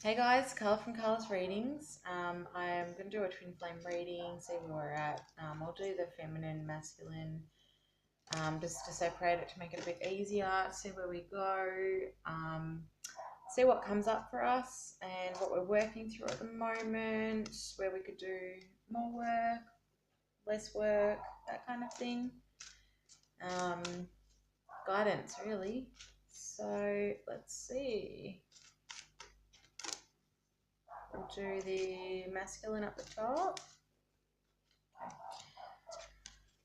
Hey guys, Carla from Carla's Readings. I'm going to do a twin flame reading, see where we're at. I'll do the feminine, masculine, just to separate it to make it a bit easier, see where we go, see what comes up for us and what we're working through at the moment, where we could do more work, less work, that kind of thing. Um, Guidance, really. So let's see. We'll do the masculine up the top.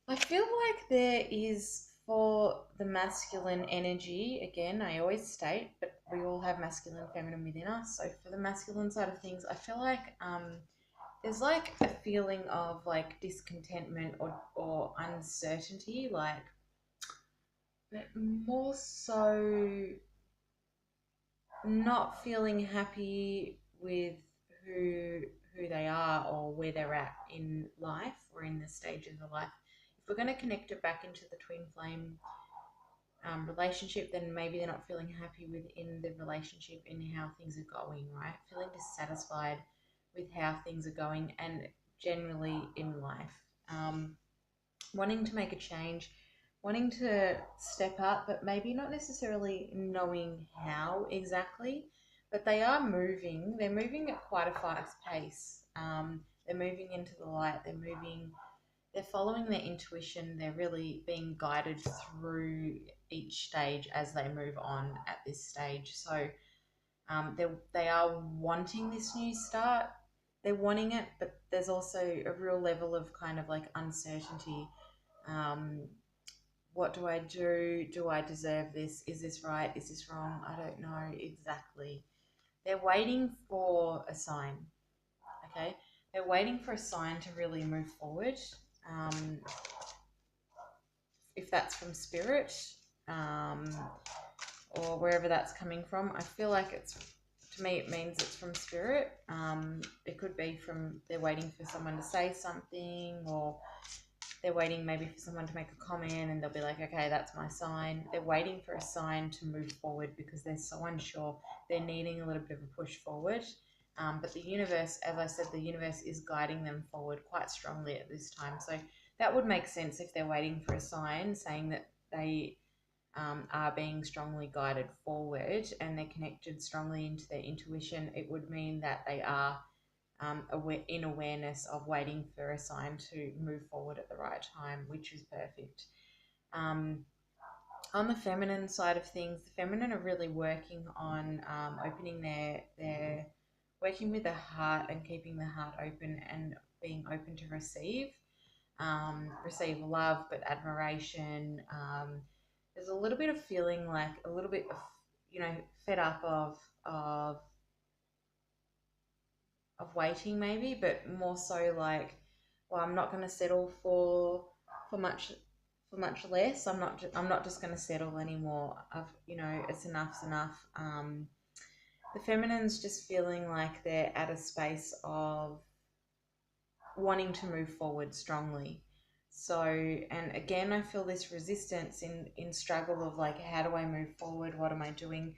I feel like there is, for the masculine energy, again, I always state, but we all have masculine and feminine within us. So for the masculine side of things, I feel like there's like a feeling of like discontentment or uncertainty, like more so not feeling happy with who who they are or where they're at in life or in the stages of life. If we're going to connect it back into the twin flame relationship, then maybe they're not feeling happy within the relationship in how things are going, right? Feeling dissatisfied with how things are going and generally in life. Wanting to make a change, wanting to step up, but maybe not necessarily knowing how exactly. But they are moving. They're moving at quite a fast pace. They're moving into the light. They're following their intuition. They're really being guided through each stage as they move on at this stage. So they are wanting this new start. They're wanting it, but there's also a real level of kind of like uncertainty. um, what do I do? Do I deserve this? Is this right? Is this wrong? I don't know exactly. They're waiting for a sign, okay? They're waiting for a sign to really move forward. Um, if that's from spirit, um, or wherever that's coming from, I feel like to me, it means it's from spirit. It could be from, they're waiting for someone to say something, or they're waiting maybe for someone to make a comment and they'll be like, okay, that's my sign. They're waiting for a sign to move forward because they're so unsure. They're needing a little bit of a push forward. But the universe, as I said, the universe is guiding them forward quite strongly at this time. So that would make sense if they're waiting for a sign saying that they are being strongly guided forward and they're connected strongly into their intuition. It would mean that they are in awareness of waiting for a sign to move forward at the right time, which is perfect. Um, on the feminine side of things, the feminine are really working on opening their working with the heart and keeping the heart open and being open to receive love, but admiration. There's a little bit of feeling like a little bit of, fed up of waiting maybe, but more so like, well, I'm not going to settle for much less. I'm not just going to settle anymore. It's enough's enough. The feminine's just feeling like they're at a space of wanting to move forward strongly. So, and again, I feel this resistance in struggle of like, how do I move forward? What am I doing?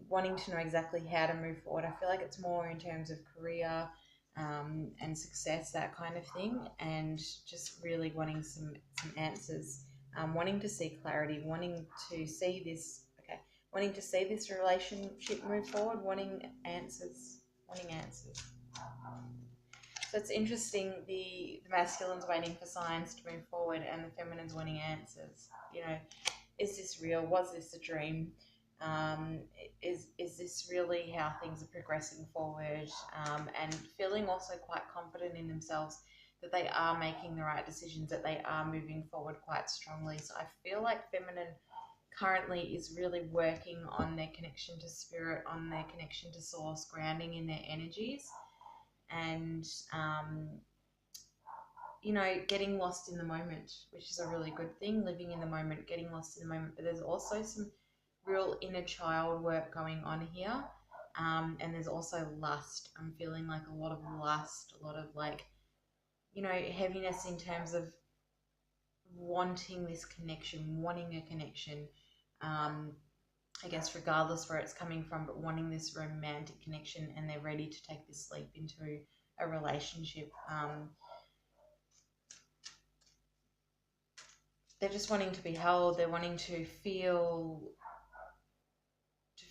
Wanting to know exactly how to move forward. I feel like it's more in terms of career and success, that kind of thing, and just really wanting some answers, wanting to see clarity, wanting to see this relationship move forward, wanting answers. So it's interesting. The masculine's waiting for signs to move forward, and the feminine's wanting answers. Is this real? Was this a dream? Um, is this really how things are progressing forward? And feeling also quite confident in themselves that they are making the right decisions, that they are moving forward quite strongly. So I feel like feminine currently is really working on their connection to spirit, on their connection to source, grounding in their energies, and getting lost in the moment, which is a really good thing. Living in the moment, getting lost in the moment. But there's also some real inner child work going on here. And there's also lust. I'm feeling like a lot of lust, a lot of like, heaviness in terms of wanting this connection, wanting a connection, um, I guess regardless where it's coming from, but wanting this romantic connection, and they're ready to take this leap into a relationship. They're just wanting to be held. They're wanting to feel,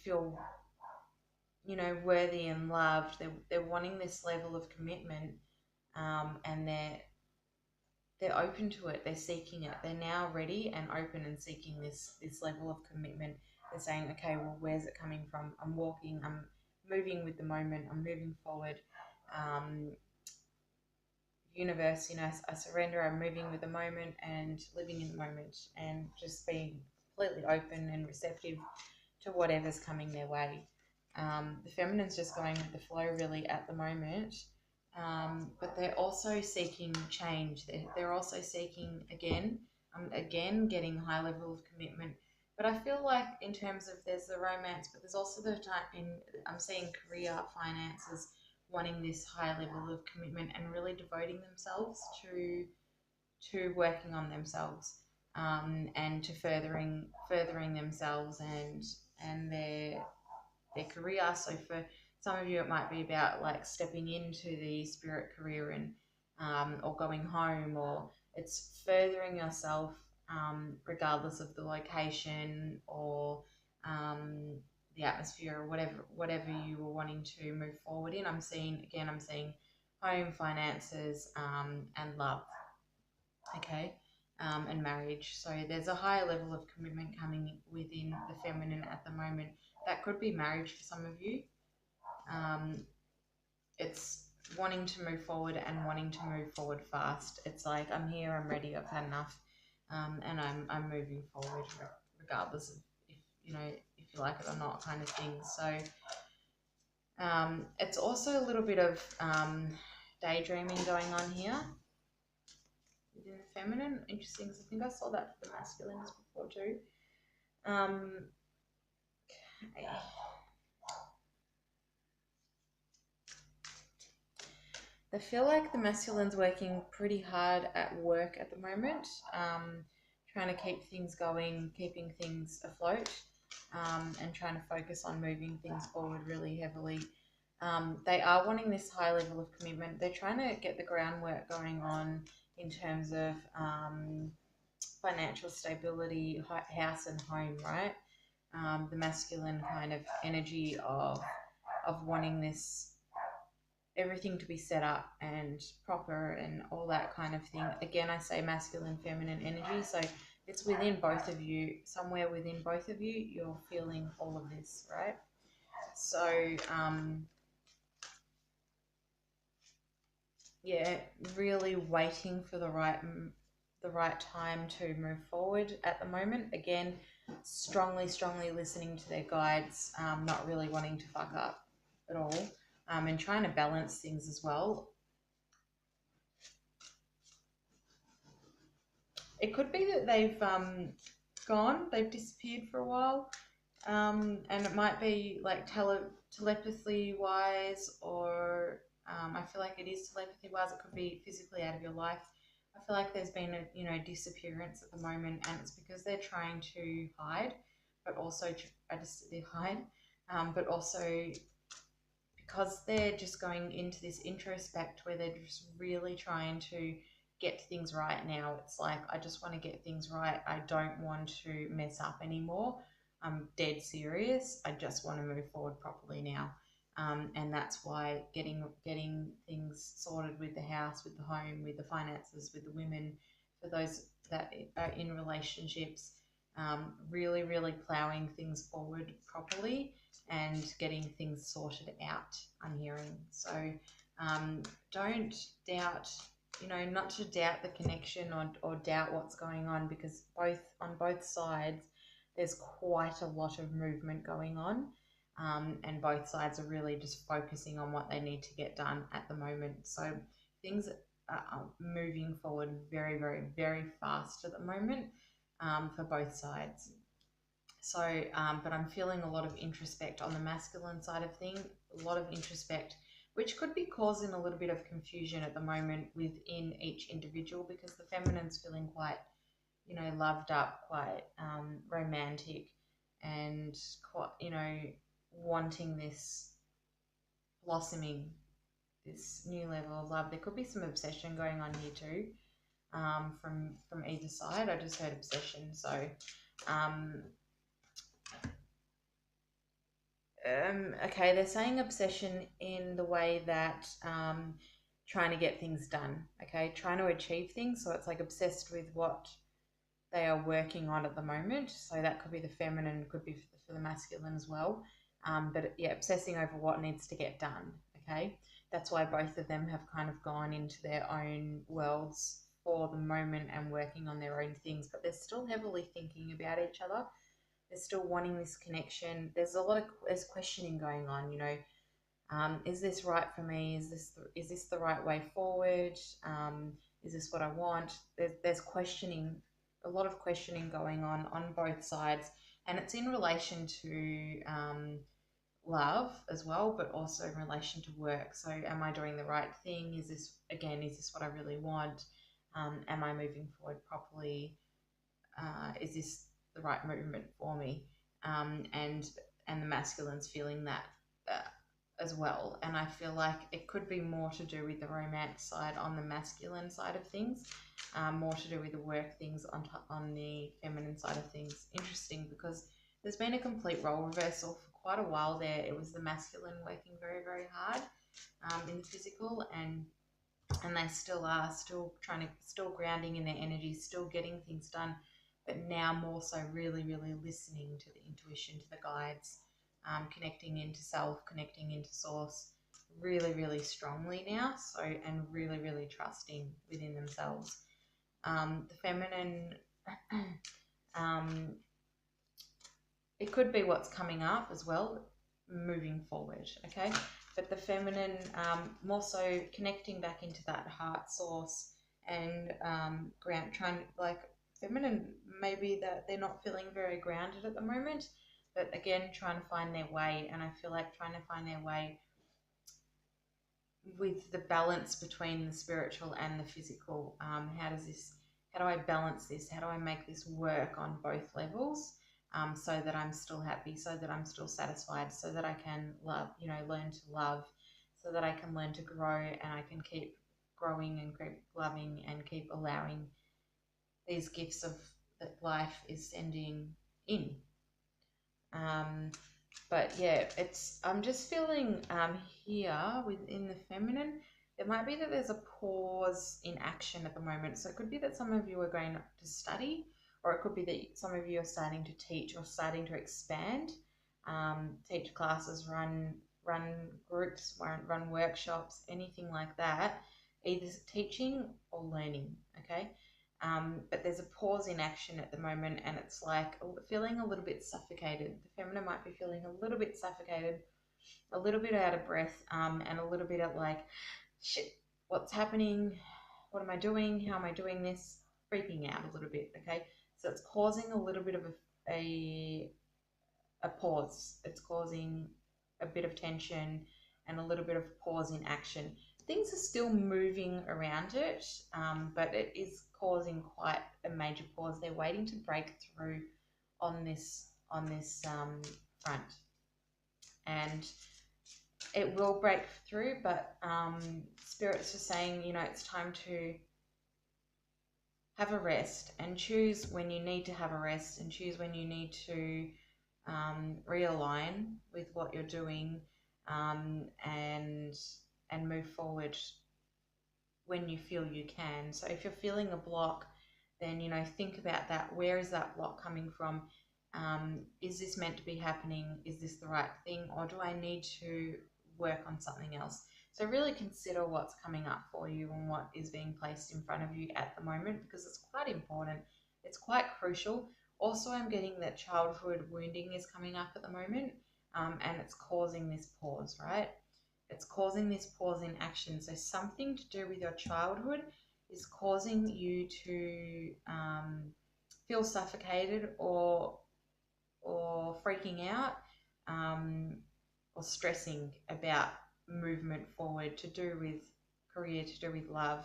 you know, worthy and loved. They're wanting this level of commitment, and they're open to it. They're seeking it. They're now ready and open and seeking this level of commitment. They're saying, okay, well, where's it coming from? I'm walking. I'm moving with the moment. I'm moving forward. Universe, you know, I surrender. I'm moving with the moment and living in the moment, and just being completely open and receptive to whatever's coming their way. The feminine's just going with the flow really at the moment, but they're also seeking change. They're also seeking again getting a high level of commitment. But I feel like in terms of, there's the romance, but there's also the time I'm seeing career, finances, wanting this high level of commitment and really devoting themselves to working on themselves, and to furthering themselves and their career. So for some of you, it might be about like stepping into the spirit career and or going home, or it's furthering yourself, regardless of the location or the atmosphere, or whatever you were wanting to move forward in. I'm seeing home, finances, and love. Okay. And marriage. So there's a higher level of commitment coming within the feminine at the moment. That could be marriage for some of you. It's wanting to move forward and wanting to move forward fast. It's like, I'm here, I'm ready, I've had enough, and I'm moving forward regardless of if you like it or not, kind of thing. So it's also a little bit of daydreaming going on here within the feminine. Interesting, because I think I saw that for the masculines before too. Okay. I feel like the masculine's working pretty hard at work at the moment, trying to keep things going, keeping things afloat, and trying to focus on moving things forward really heavily. They are wanting this high level of commitment. They're trying to get the groundwork going on in terms of financial stability, house and home, right? The masculine kind of energy of wanting this, everything to be set up and proper and all that kind of thing. Again, I say masculine, feminine energy, so it's within both of you. Somewhere within both of you, you're feeling all of this, right? So yeah, really waiting for the right time to move forward at the moment. Again, strongly listening to their guides, not really wanting to fuck up at all, and trying to balance things as well. It could be that they've they've disappeared for a while, and it might be like telepathy wise, or I feel like it is telepathy wise. It could be physically out of your life. I feel like there's been a disappearance at the moment, and it's because they're trying to hide, but also but also because they're just going into this introspect where they're just really trying to get things right now. It's like, I just want to get things right. I don't want to mess up anymore. I'm dead serious. I just want to move forward properly now. And that's why getting things sorted with the house, with the home, with the finances, with the women, for those that are in relationships, really ploughing things forward properly and getting things sorted out, I'm hearing. So don't doubt, not to doubt the connection or doubt what's going on, because on both sides there's quite a lot of movement going on, and both sides are really just focusing on what they need to get done at the moment. So things are moving forward very fast at the moment, for both sides. So, but I'm feeling a lot of introspect on the masculine side of things, a lot of introspect, which could be causing a little bit of confusion at the moment within each individual, because the feminine's feeling quite, loved up, quite romantic, and, you know, wanting this blossoming, this new level of love. There could be some obsession going on here too, from either side. I just heard obsession. So okay, they're saying obsession in the way that trying to get things done, okay, trying to achieve things. So it's like obsessed with what they are working on at the moment. So that could be the feminine, could be for the masculine as well. But yeah, obsessing over what needs to get done, okay? That's why both of them have kind of gone into their own worlds for the moment and working on their own things, but they're still heavily thinking about each other. They're still wanting this connection. There's there's questioning going on, you know. Is this right for me? Is this the right way forward? Is this what I want? There's questioning, a lot of questioning going on both sides, and it's in relation to love as well, but also in relation to work. So, am I doing the right thing? Is this what I really want? Am I moving forward properly? Is this the right movement for me? And the masculine's feeling that as well. And I feel like it could be more to do with the romance side on the masculine side of things, more to do with the work things on the feminine side of things. Interesting, because there's been a complete role reversal for quite a while there. It was the masculine working very, very hard in the physical, and they still are, still grounding in their energy, still getting things done, but now more so really, really listening to the intuition, to the guides, connecting into self, connecting into source really, really strongly now. So, and really, really trusting within themselves. The feminine, it could be what's coming up as well, moving forward, okay? But the feminine, more so connecting back into that heart source and trying, like, feminine, maybe that they're not feeling very grounded at the moment, but again, trying to find their way. And I feel like trying to find their way with the balance between the spiritual and the physical. How do I balance this? How do I make this work on both levels? So that I'm still happy, so that I'm still satisfied, so that I can love, you know, learn to love, so that I can learn to grow, and I can keep growing and keep loving and keep allowing these gifts of that life is sending in. But yeah, I'm just feeling here within the feminine, it might be that there's a pause in action at the moment. So it could be that some of you are going to study, or it could be that some of you are starting to teach or starting to expand, teach classes, run groups, run workshops, anything like that, either teaching or learning, okay? But there's a pause in action at the moment, and it's like feeling a little bit suffocated. The feminine might be feeling a little bit suffocated, a little bit out of breath, and a little bit of like, shit, what's happening? What am I doing? How am I doing this? Freaking out a little bit, okay? So it's causing a little bit of a pause. It's causing a bit of tension and a little bit of pause in action. Things are still moving around it, but it is causing quite a major pause. They're waiting to break through on this front, and it will break through. But spirits are saying, you know, it's time to have a rest and choose when you need to have a rest, and choose when you need to realign with what you're doing, and move forward when you feel you can. So if you're feeling a block, then, you know, think about that. Where is that block coming from? Is this meant to be happening? Is this the right thing, or do I need to work on something else? So really consider what's coming up for you and what is being placed in front of you at the moment, because it's quite important. It's quite crucial. Also, I'm getting that childhood wounding is coming up at the moment, and it's causing this pause, right? It's causing this pause in action. So something to do with your childhood is causing you to feel suffocated or freaking out, or stressing about movement forward, to do with career, to do with love,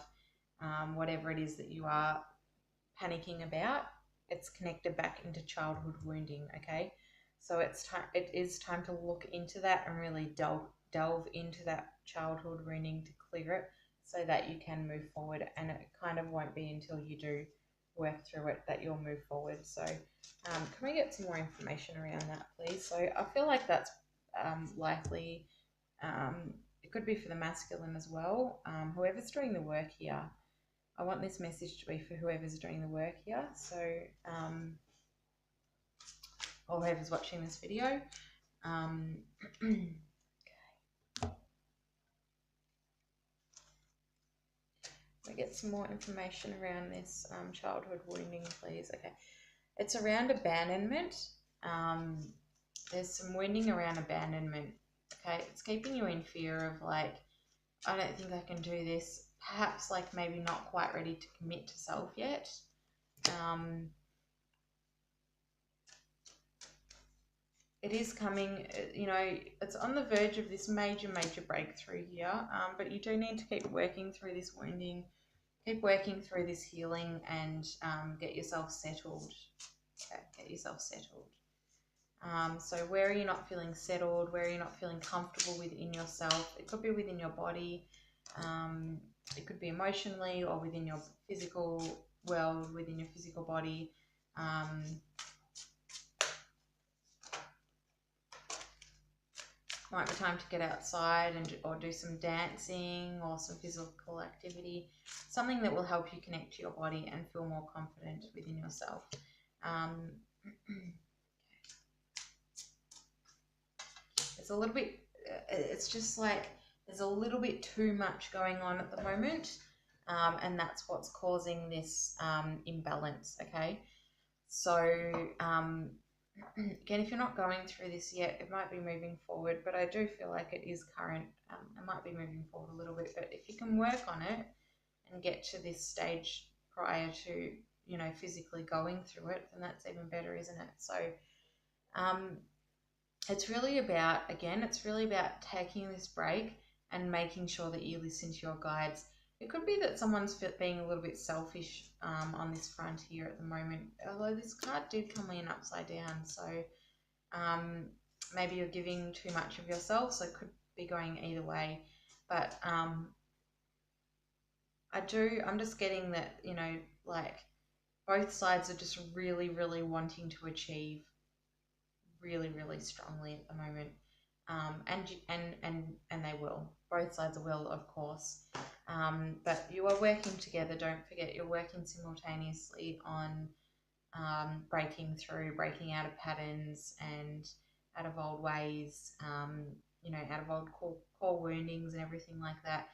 whatever it is that you are panicking about. It's connected back into childhood wounding, okay? So it is time to look into that and really delve into that childhood wounding to clear it, so that you can move forward. And it kind of won't be until you do work through it that you'll move forward. So can we get some more information around that, please? So I feel like that's likely, it could be for the masculine as well. Whoever's doing the work here, I want this message to be for whoever's doing the work here. So or whoever's watching this video. Okay. We get some more information around this childhood wounding, please. Okay, it's around abandonment. There's some wounding around abandonment. Okay, it's keeping you in fear of, like, I don't think I can do this. Perhaps, like, maybe not quite ready to commit to self yet. It is coming, you know, it's on the verge of this major breakthrough here, but you do need to keep working through this wounding, keep working through this healing, and get yourself settled. Okay, get yourself settled. So where are you not feeling settled? Where are you not feeling comfortable within yourself? It could be within your body. It could be emotionally, or within your physical world, within your physical body. Might be time to get outside or do some dancing or some physical activity, something that will help you connect to your body and feel more confident within yourself. It's a little bit, it's just like there's a little bit too much going on at the moment, and that's what's causing this imbalance. Okay, so again, if you're not going through this yet, it might be moving forward, but I do feel like it is current. It might be moving forward a little bit, but if you can work on it and get to this stage prior to, you know, physically going through it, then that's even better, isn't it? So it's really about, again, it's really about taking this break and making sure that you listen to your guides. It could be that someone's being a little bit selfish on this front here at the moment, although this card did come in upside down. So maybe you're giving too much of yourself, so it could be going either way. But I'm just getting that, you know, like both sides are just really, really wanting to achieve really, really strongly at the moment. And they will. Both sides will, of course. But you are working together. Don't forget, you're working simultaneously on breaking out of patterns and out of old ways, you know, out of old core woundings and everything like that.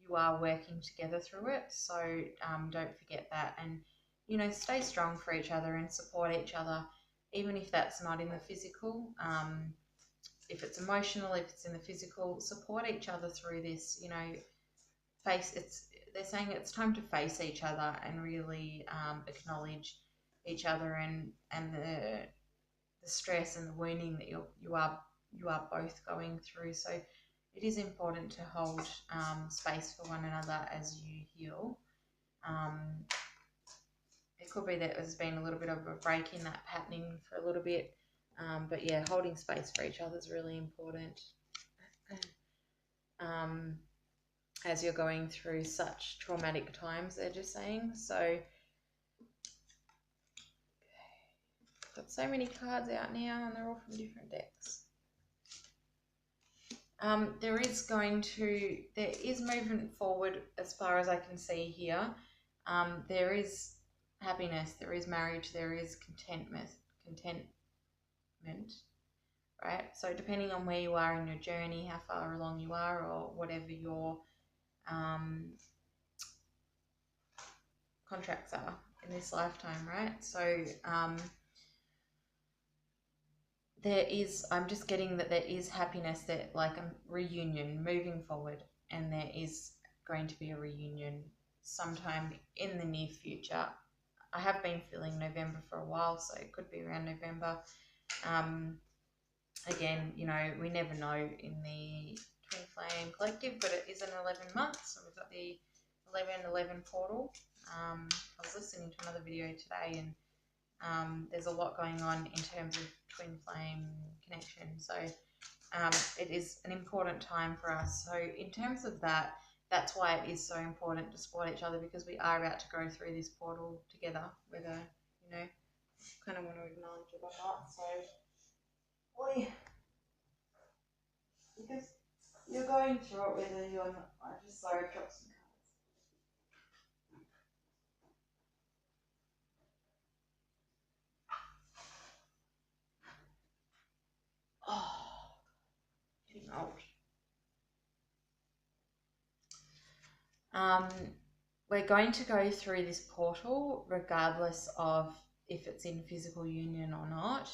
You are working together through it. So don't forget that. And, you know, stay strong for each other and support each other, even if that's not in the physical. If it's emotional, if it's in the physical, support each other through this. You know, they're saying it's time to face each other and really acknowledge each other and the stress and the wounding that you are both going through. So it is important to hold space for one another as you heal. It could be that there's been a little bit of a break in that patterning for a little bit. But yeah, holding space for each other is really important as you're going through such traumatic times, they're just saying. So, got so many cards out now, and they're all from different decks. There is movement forward as far as I can see here. There is happiness, there is marriage, there is contentment, right? So depending on where you are in your journey, how far along you are, or whatever your contracts are in this lifetime, right? So I'm just getting that there is happiness, that like a reunion moving forward, and there is going to be a reunion sometime in the near future. I have been feeling November for a while, so it could be around November. Again, you know, we never know in the Twin Flame Collective, but it is an 11 months, and we've got the 11/11 portal. I was listening to another video today, and There's a lot going on in terms of twin flame connection. So it is an important time for us. So in terms of that, that's why it is so important to support each other, because we are about to go through this portal together, whether, you know, kind of want to acknowledge it or not. So, boy, because you're going through it whether you're not. I just sorry, dropped some cards. Oh, getting old. We're going to go through this portal regardless of if it's in physical union or not.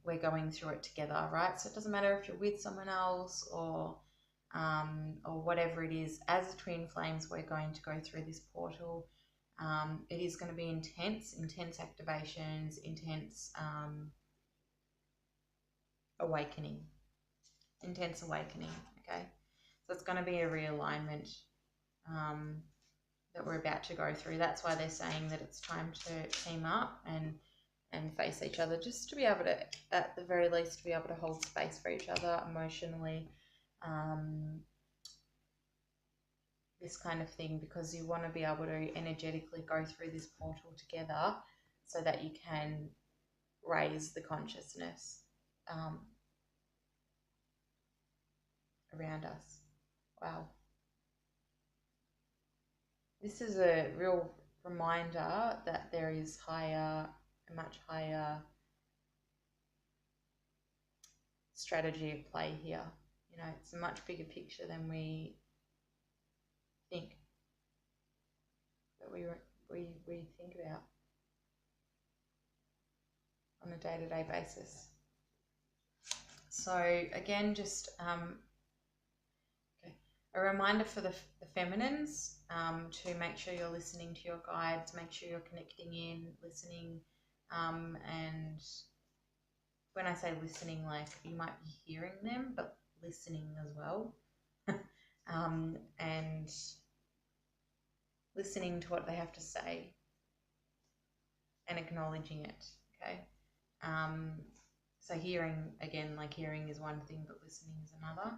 We're going through it together, right? So it doesn't matter if you're with someone else or whatever it is. As twin flames, we're going to go through this portal. It is going to be intense activations, intense awakening, okay? So it's going to be a realignment that we're about to go through. That's why they're saying that it's time to team up and face each other, just to be able to, at the very least, to be able to hold space for each other emotionally, this kind of thing, because you want to be able to energetically go through this portal together so that you can raise the consciousness around us. Wow. This is a real reminder that there is a much higher strategy at play here. You know, it's a much bigger picture than we think, that we think about on a day-to-day basis. So again, just a reminder for the feminines to make sure you're listening to your guides, make sure you're connecting in, listening, and when I say listening, like, you might be hearing them, but listening as well, and listening to what they have to say and acknowledging it, okay? So hearing, again, like, hearing is one thing, but listening is another.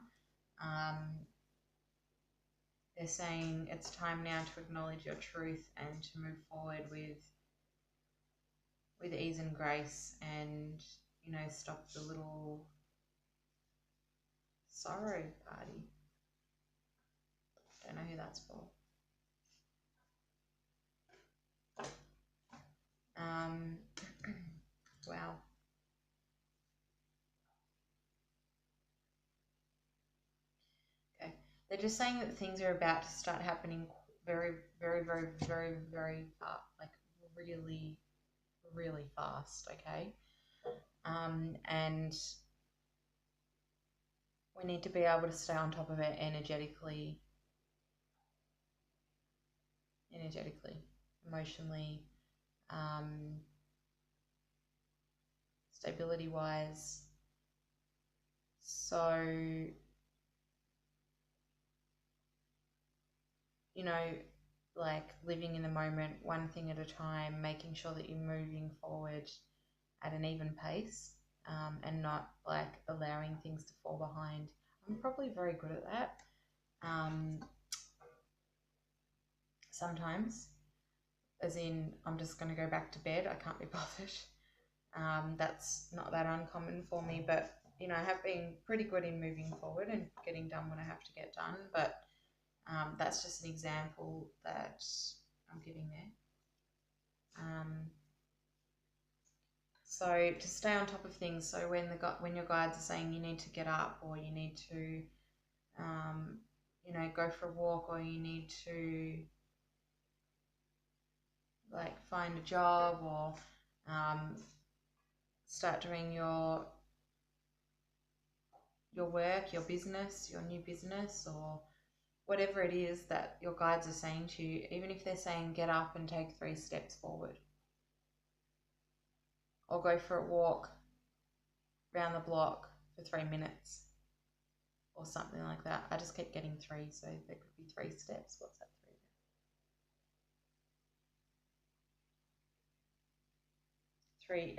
They're saying it's time now to acknowledge your truth and to move forward with ease and grace, and, you know, stop the little sorrow party. Don't know who that's for. Wow. Okay. They're just saying that things are about to start happening very, very, very, very, very fast, like really, really fast, okay? And we need to be able to stay on top of it energetically, emotionally, stability-wise. So, you know, like, living in the moment, one thing at a time, making sure that you're moving forward at an even pace, and not, like, allowing things to fall behind. I'm probably very good at that. Sometimes, as in, I'm just going to go back to bed, I can't be bothered. That's not that uncommon for me, but, you know, I have been pretty good in moving forward and getting done when I have to get done, but that's just an example that I'm giving there. So to stay on top of things, so when your guides are saying you need to get up, or you need to, you know, go for a walk, or you need to, like, find a job, or start doing your work, your business, your new business, or whatever it is that your guides are saying to you, even if they're saying get up and take 3 steps forward, or go for a walk around the block for 3 minutes, or something like that. I just keep getting 3, so there could be 3 steps. What's that, 3? 3.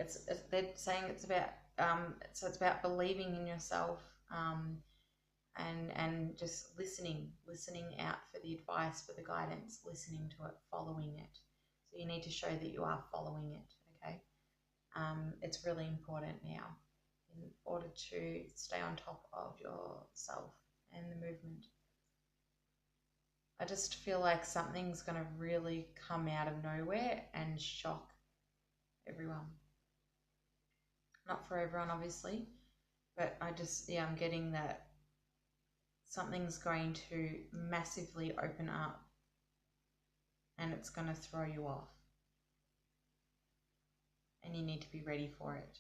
They're saying it's about so it's about believing in yourself, and just listening out for the advice, for the guidance, listening to it, following it. So you need to show that you are following it. Okay, it's really important now in order to stay on top of yourself and the movement. I just feel like something's going to really come out of nowhere and shock everyone. Not for everyone, obviously, but I'm getting that something's going to massively open up and it's going to throw you off. And you need to be ready for it.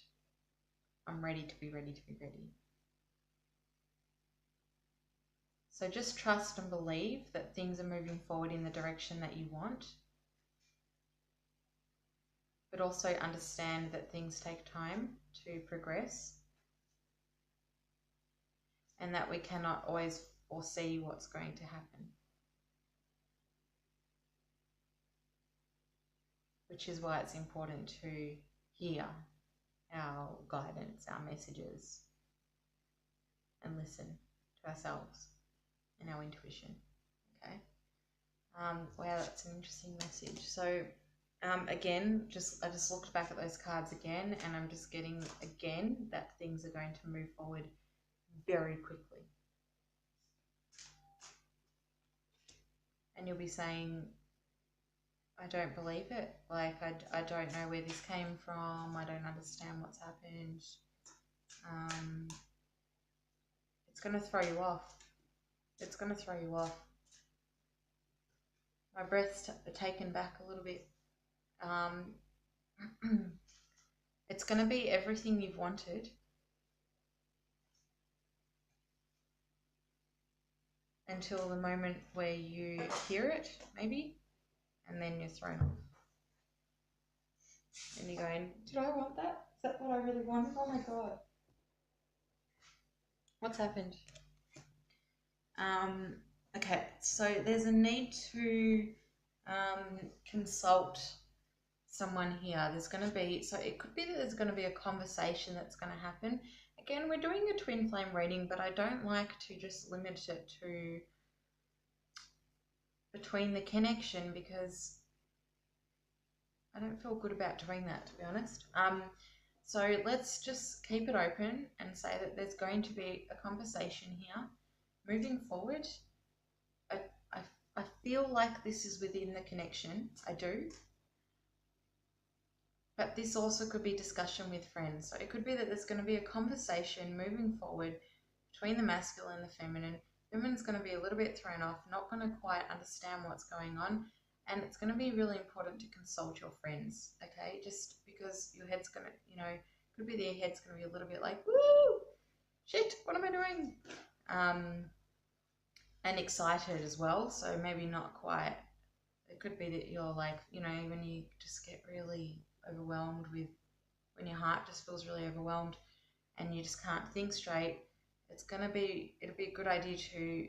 I'm ready to be ready to be ready. So just trust and believe that things are moving forward in the direction that you want. But also understand that things take time to progress. And that we cannot always foresee what's going to happen. Which is why it's important to hear our guidance, our messages, and listen to ourselves and our intuition. Okay. Wow, that's an interesting message. So again, I just looked back at those cards again, and I'm just getting again that things are going to move forward very quickly. And you'll be saying, I don't believe it. Like, I don't know where this came from. I don't understand what's happened. It's going to throw you off. It's going to throw you off. My breath's taken back a little bit. It's going to be everything you've wanted. Until the moment where you hear it, maybe, and then you're thrown off. And you're going, did I want that? Is that what I really wanted? Oh my God. What's happened? Okay, so there's a need to consult someone here. There's going to be, so it could be that there's going to be a conversation that's going to happen. Again, we're doing a twin flame reading, but I don't like to just limit it to between the connection, because I don't feel good about doing that, to be honest. So let's just keep it open and say that there's going to be a conversation here. Moving forward, I feel like this is within the connection. I do. But this also could be discussion with friends. So it could be that there's going to be a conversation moving forward between the masculine and the feminine. Feminine's going to be a little bit thrown off, not going to quite understand what's going on. And it's going to be really important to consult your friends, okay? Just because your head's going to, could be that your head's going to be a little bit like, woo, shit, what am I doing? And excited as well. So maybe not quite, it could be that you're like, when you just get really overwhelmed with, when your heart just feels really overwhelmed and you just can't think straight, it'll be a good idea to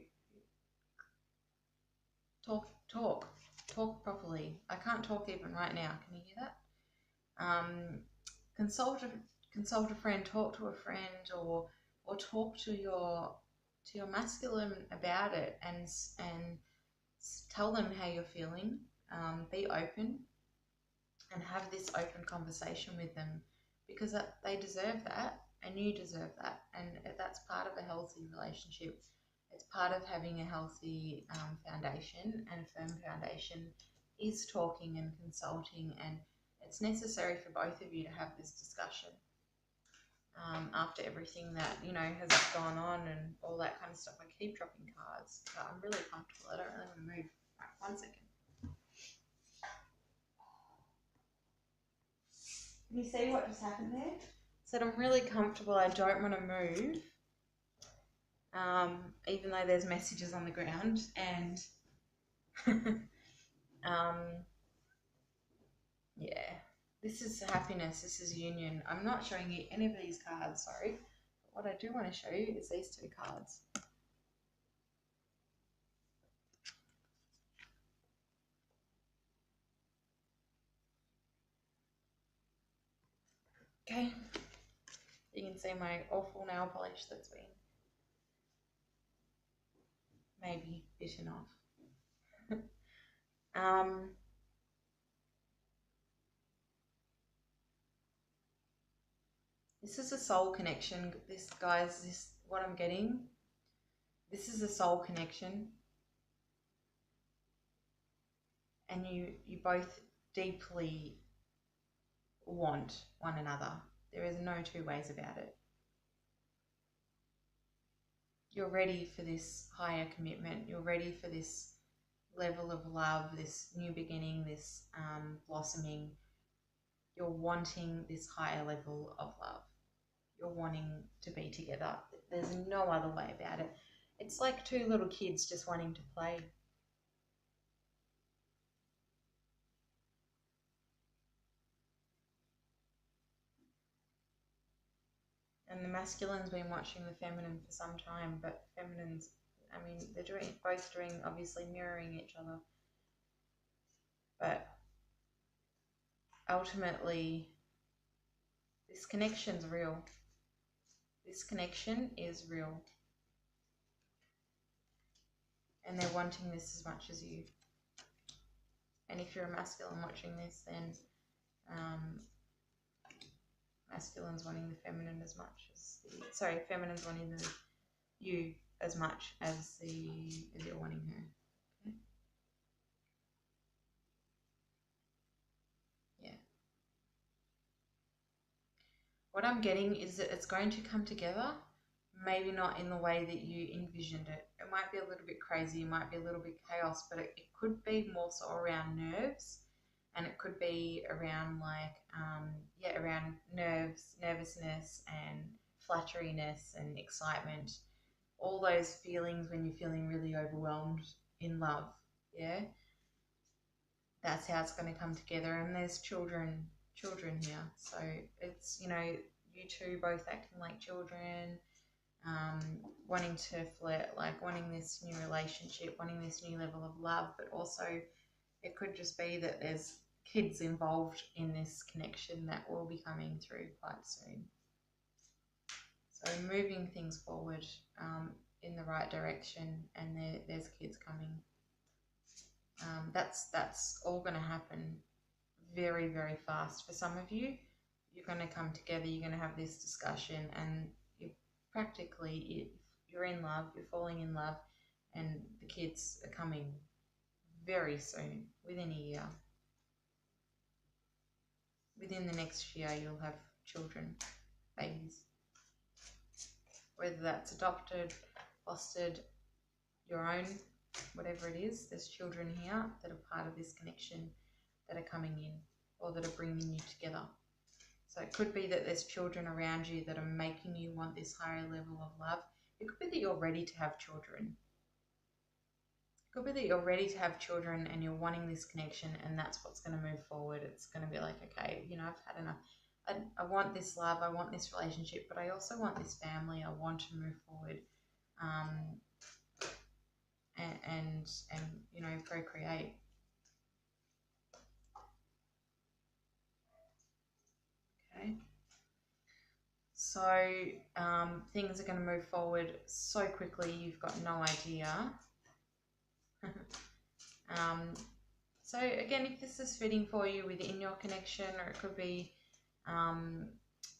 talk properly. I can't talk even right now. Can you hear that? Consult a friend, talk to a friend, or talk to your masculine about it, and tell them how you're feeling. Be open and have this open conversation with them, because they deserve that and you deserve that, and that's part of a healthy relationship. It's part of having a healthy foundation, and a firm foundation is talking and consulting, and it's necessary for both of you to have this discussion after everything that has gone on and all that kind of stuff. I keep dropping cards, but I'm really comfortable. I don't really want to move. Right, 1 second. Can you see what just happened there? So I'm really comfortable. I don't want to move. Even though there's messages on the ground, and yeah, this is happiness, this is union. I'm not showing you any of these cards, sorry. But what I do want to show you is these 2 cards. Okay, you can see my awful nail polish that's been maybe bitten off. This is a soul connection. This, guys, this what I'm getting. This is a soul connection, and you both deeply want one another. There is no two ways about it. You're ready for this higher commitment. You're ready for this level of love, this new beginning, this blossoming. You're wanting this higher level of love. You're wanting to be together. There's no other way about it. It's like two little kids just wanting to play. And the masculine's been watching the feminine for some time, but feminines, I mean, they're both doing, obviously mirroring each other. But ultimately, this connection's real. This connection is real. And they're wanting this as much as you. And if you're a masculine watching this, then masculine's wanting the feminine as much as feminine's wanting you as much as you're wanting her. Okay? Yeah. What I'm getting is that it's going to come together, maybe not in the way that you envisioned it. It might be a little bit crazy, it might be a little bit chaos, but it could be more so around nerves, and it could be around around nerves, nervousness and flatteriness and excitement. All those feelings when you're feeling really overwhelmed in love. Yeah. That's how it's going to come together. And there's children here. So it's, you two both acting like children, wanting to flirt, like wanting this new relationship, wanting this new level of love, but also it could just be that there's kids involved in this connection that will be coming through quite soon. So moving things forward in the right direction, and there's kids coming. That's all going to happen very, very fast. For some of you, you're going to come together, you're going to have this discussion, and you're in love, you're falling in love, and the kids are coming very soon, within a year. Within the next year, you'll have children, babies. Whether that's adopted, fostered, your own, whatever it is, there's children here that are part of this connection that are coming in or that are bringing you together. So it could be that there's children around you that are making you want this higher level of love. It could be that you're ready to have children. It could be that you're ready to have children and you're wanting this connection, and that's what's going to move forward. It's going to be like, okay, I've had enough. I want this love, I want this relationship, but I also want this family. I want to move forward and procreate. Okay. So things are going to move forward so quickly, you've got no idea. So again, if this is fitting for you within your connection, or it could be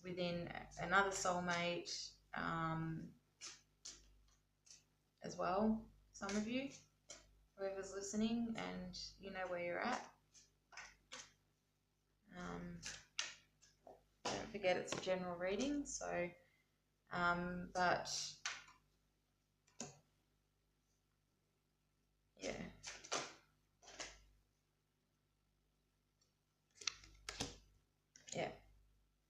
within another soulmate as well, some of you, whoever's listening, and you know where you're at. Don't forget it's a general reading, so but yeah. Yeah.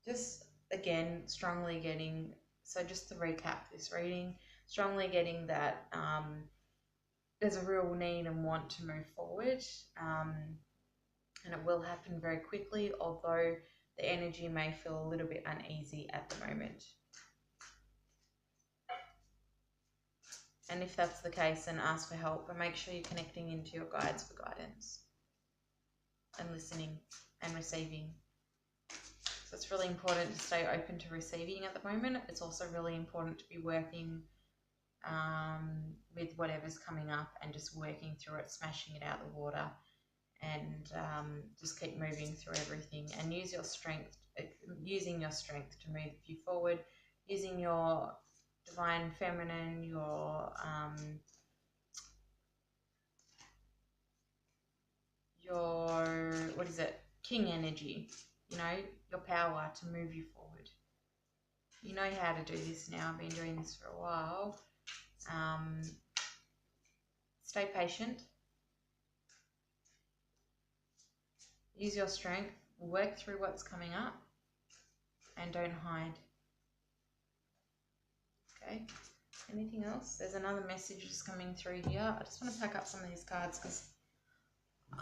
Just again, strongly getting, so just to recap this reading, strongly getting that there's a real need and want to move forward, and it will happen very quickly, although the energy may feel a little bit uneasy at the moment. And if that's the case, then ask for help, and make sure you're connecting into your guides for guidance and listening and receiving. So it's really important to stay open to receiving at the moment. It's also really important to be working with whatever's coming up and just working through it, smashing it out of the water, and just keep moving through everything, and use your strength, using your strength to move you forward, using your divine feminine, your what is it, king energy, you know, your power to move you forward. You know how to do this now. I've been doing this for a while. Stay patient. Use your strength. Work through what's coming up. And don't hide. Okay. Anything else? There's another message just coming through here. I just want to pack up some of these cards because it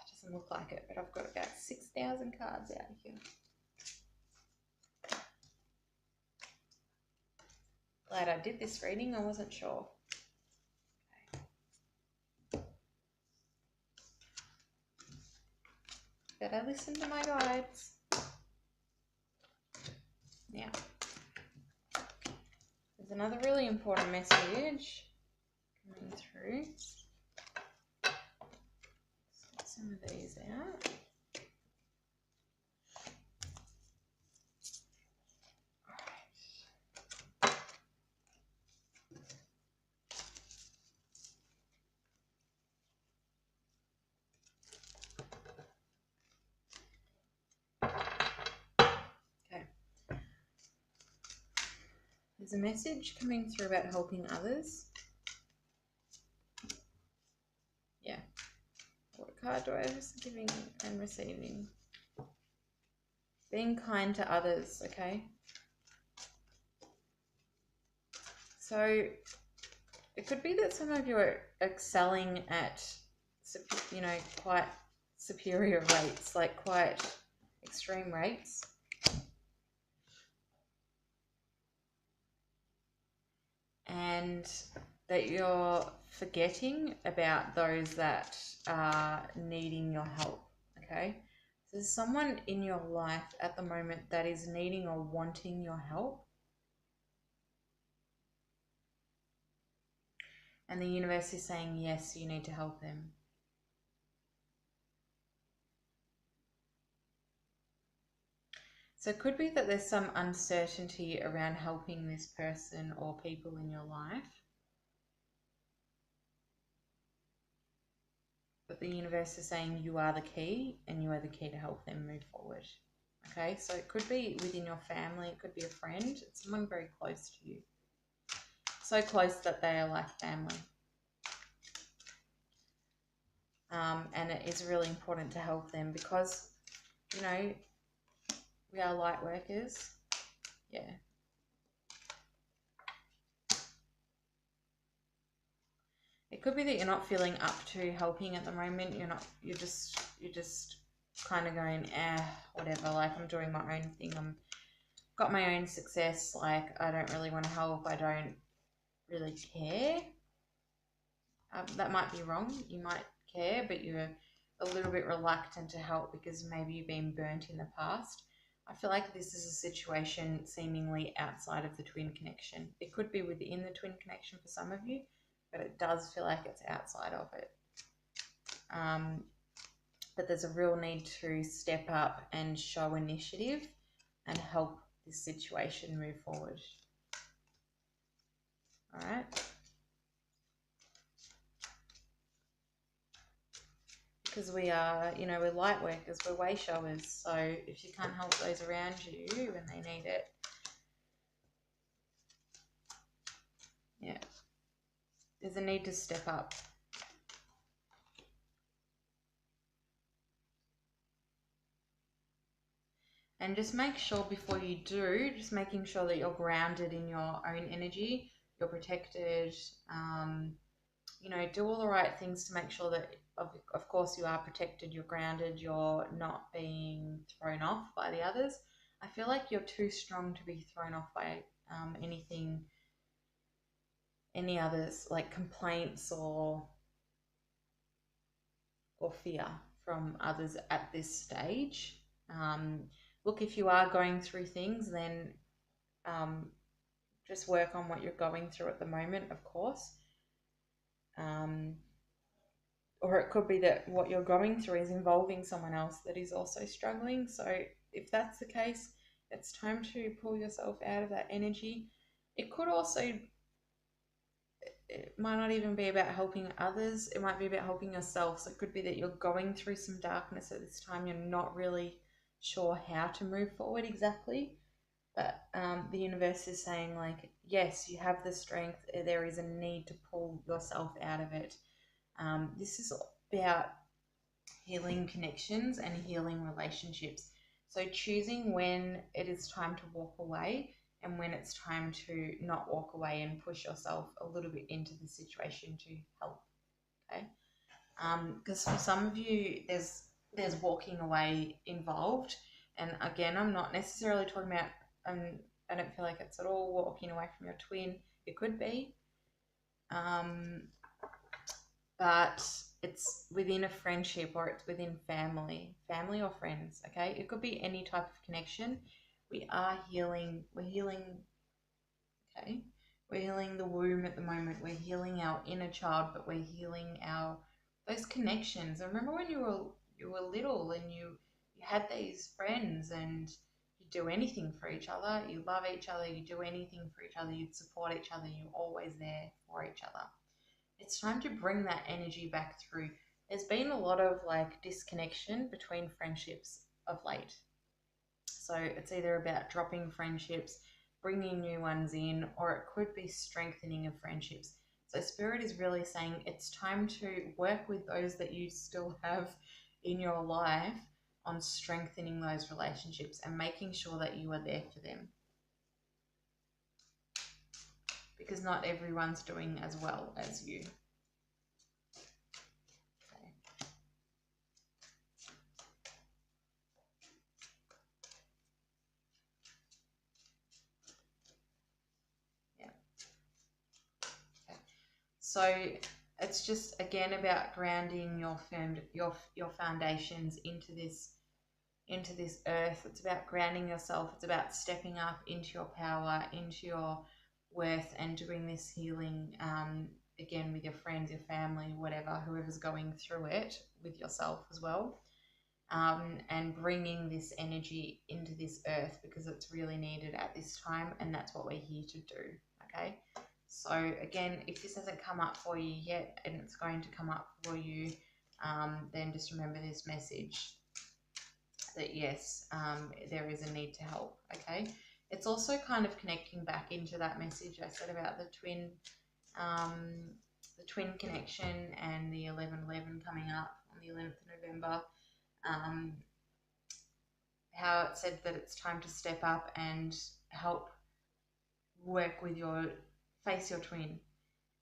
doesn't look like it, but I've got about 6,000 cards out of here. Glad I did this reading. I wasn't sure. Okay. Better listen to my guides. Now, there's another really important message coming through. Let's get some of these out. There's a message coming through about helping others. Yeah. What card do I have? Giving and receiving. Being kind to others, okay? So it could be that some of you are excelling at, you know, quite superior rates, like quite extreme rates. And that you're forgetting about those that are needing your help, okay? So there's someone in your life at the moment that is needing or wanting your help. And the universe is saying, yes, you need to help them. So it could be that there's some uncertainty around helping this person or people in your life. But the universe is saying you are the key and you are the key to help them move forward. Okay, so it could be within your family, it could be a friend, it's someone very close to you. So close that they are like family. And it is really important to help them because, you know, we are light workers. Yeah. It could be that you're not feeling up to helping at the moment. You're just kind of going, whatever, like I'm doing my own thing. Got my own success. Like I don't really want to help. I don't really care. That might be wrong. You might care, but you're a little bit reluctant to help because maybe you've been burnt in the past. I feel like this is a situation seemingly outside of the twin connection. It could be within the twin connection for some of you, but it does feel like it's outside of it. But there's a real need to step up and show initiative and help this situation move forward. All right. Because we are, you know, we're light workers, we're way showers. So if you can't help those around you when they need it, yeah, there's a need to step up. And just make sure before you do, just making sure that you're grounded in your own energy, you're protected, you know, do all the right things to make sure that, of course, you are protected, you're grounded, you're not being thrown off by the others. I feel like you're too strong to be thrown off by any others, like complaints or fear from others at this stage. look, if you are going through things, then just work on what you're going through at the moment, of course. Or it could be that what you're going through is involving someone else that is also struggling. So if that's the case, it's time to pull yourself out of that energy. It could also, it might not even be about helping others, it might be about helping yourself. So it could be that you're going through some darkness at this time, you're not really sure how to move forward exactly. But the universe is saying, like, yes, you have the strength, there is a need to pull yourself out of it. This is about healing connections and healing relationships. So choosing when it is time to walk away and when it's time to not walk away and push yourself a little bit into the situation to help. Okay, because for some of you, there's walking away involved, and again, I'm not necessarily talking about. I don't feel like it's at all walking away from your twin. It could be, but it's within a friendship or it's within family or friends. Okay, it could be any type of connection. We are healing. We're healing. Okay, we're healing the womb at the moment. We're healing our inner child, but we're healing our those connections. I remember when you were little and you had these friends and you do anything for each other. You love each other. You do anything for each other. You'd support each other. You're always there for each other. It's time to bring that energy back through. There's been a lot of like disconnection between friendships of late. So it's either about dropping friendships, bringing new ones in, or it could be strengthening of friendships. So Spirit is really saying it's time to work with those that you still have in your life on strengthening those relationships and making sure that you are there for them. Because not everyone's doing as well as you. Okay. Yeah. Okay. So it's just again about grounding your foundations into this earth. It's about grounding yourself. It's about stepping up into your power, into your worth, and doing this healing again with your friends, your family, whatever, whoever's going through it, with yourself as well, and bringing this energy into this earth because it's really needed at this time, and that's what we're here to do. Okay. So again, if this hasn't come up for you yet, and it's going to come up for you, then just remember this message that yes, there is a need to help. Okay, it's also kind of connecting back into that message I said about the twin connection and the 11/11 coming up on the 11th of November. How it said that it's time to step up and help work with face your twin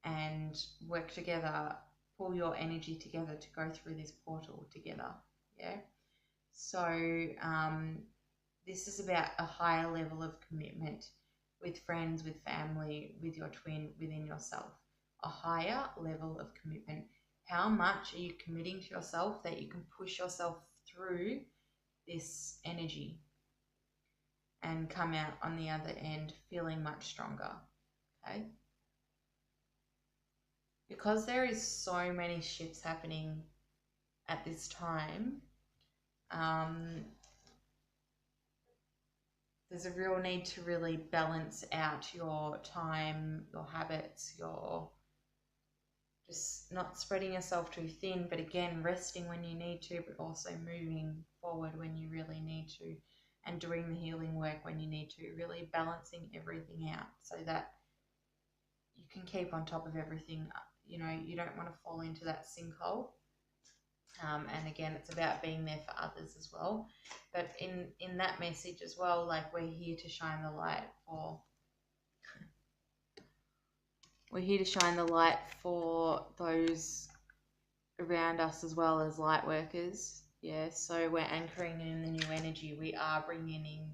and work together, pull your energy together to go through this portal together. Yeah. So this is about a higher level of commitment with friends, with family, with your twin, within yourself. A higher level of commitment. How much are you committing to yourself that you can push yourself through this energy and come out on the other end feeling much stronger? Okay. Because there is so many shifts happening at this time, there's a real need to really balance out your time, your habits, your just not spreading yourself too thin, but again, resting when you need to, but also moving forward when you really need to, and doing the healing work when you need to, really balancing everything out so that you can keep on top of everything. You know, you don't want to fall into that sinkhole. And again, it's about being there for others as well. But in that message as well, like we're here to shine the light for those around us as well as light workers. Yeah, so we're anchoring in the new energy. We are bringing in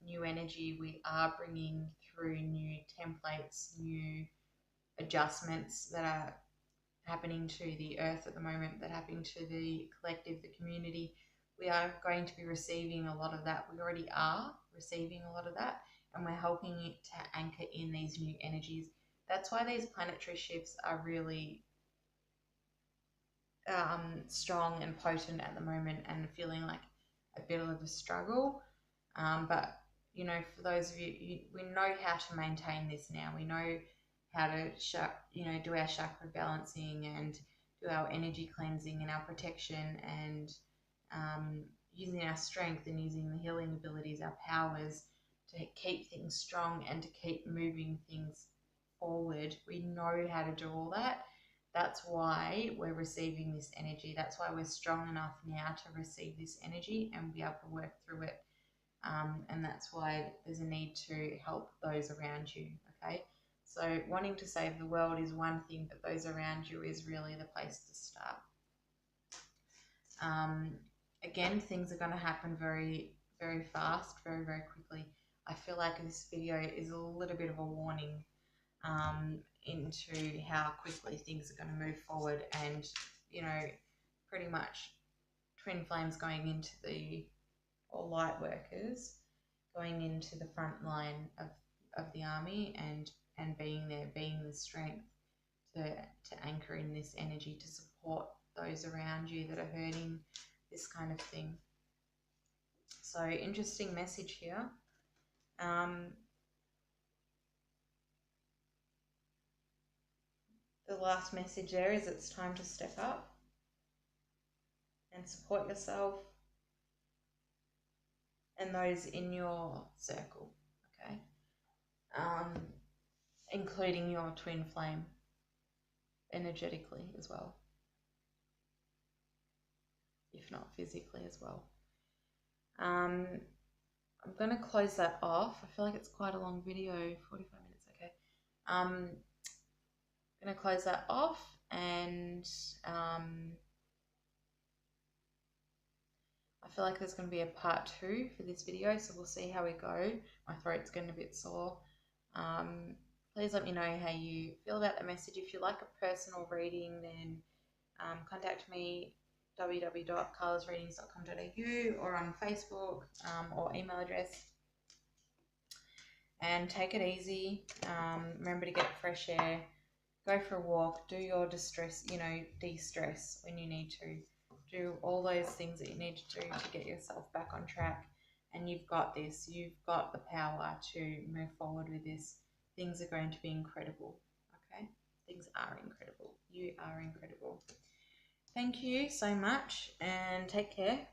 new energy. We are bringing through new templates, new adjustments that are happening to the earth at the moment, that happening to the collective, the community. we are going to be receiving a lot of that. We already are receiving a lot of that, and we're helping it to anchor in these new energies. That's why these planetary shifts are really strong and potent at the moment, and feeling like a bit of a struggle. But you know, for those of you, we know how to maintain this now. We know how to do our chakra balancing and do our energy cleansing and our protection, and using our strength and using the healing abilities, our powers, to keep things strong and to keep moving things forward. We know how to do all that. That's why we're receiving this energy. That's why we're strong enough now to receive this energy and be able to work through it. And that's why there's a need to help those around you, okay? So wanting to save the world is one thing, but those around you is really the place to start. Again, things are going to happen very, very fast, very, very quickly. I feel like this video is a little bit of a warning into how quickly things are going to move forward, and, you know, pretty much twin flames going into or light workers going into the front line of the army, and being there, being the strength to anchor in this energy to support those around you that are hurting, this kind of thing. So interesting message here. The last message there is it's time to step up and support yourself and those in your circle, okay? Including your twin flame energetically as well, if not physically as well. I'm going to close that off. I feel like it's quite a long video, 45 minutes, okay. I'm going to close that off, and I feel like there's going to be a part 2 for this video, so we'll see how we go. My throat's getting a bit sore. Please let me know how you feel about the message. If you like a personal reading, then contact me, www.carlasreadings.com.au, or on Facebook, or email address. And take it easy. Remember to get fresh air. Go for a walk. Do your de-stress when you need to. Do all those things that you need to do to get yourself back on track. And you've got this. You've got the power to move forward with this. Things are going to be incredible. Okay? Things are incredible. You are incredible. Thank you so much, and take care.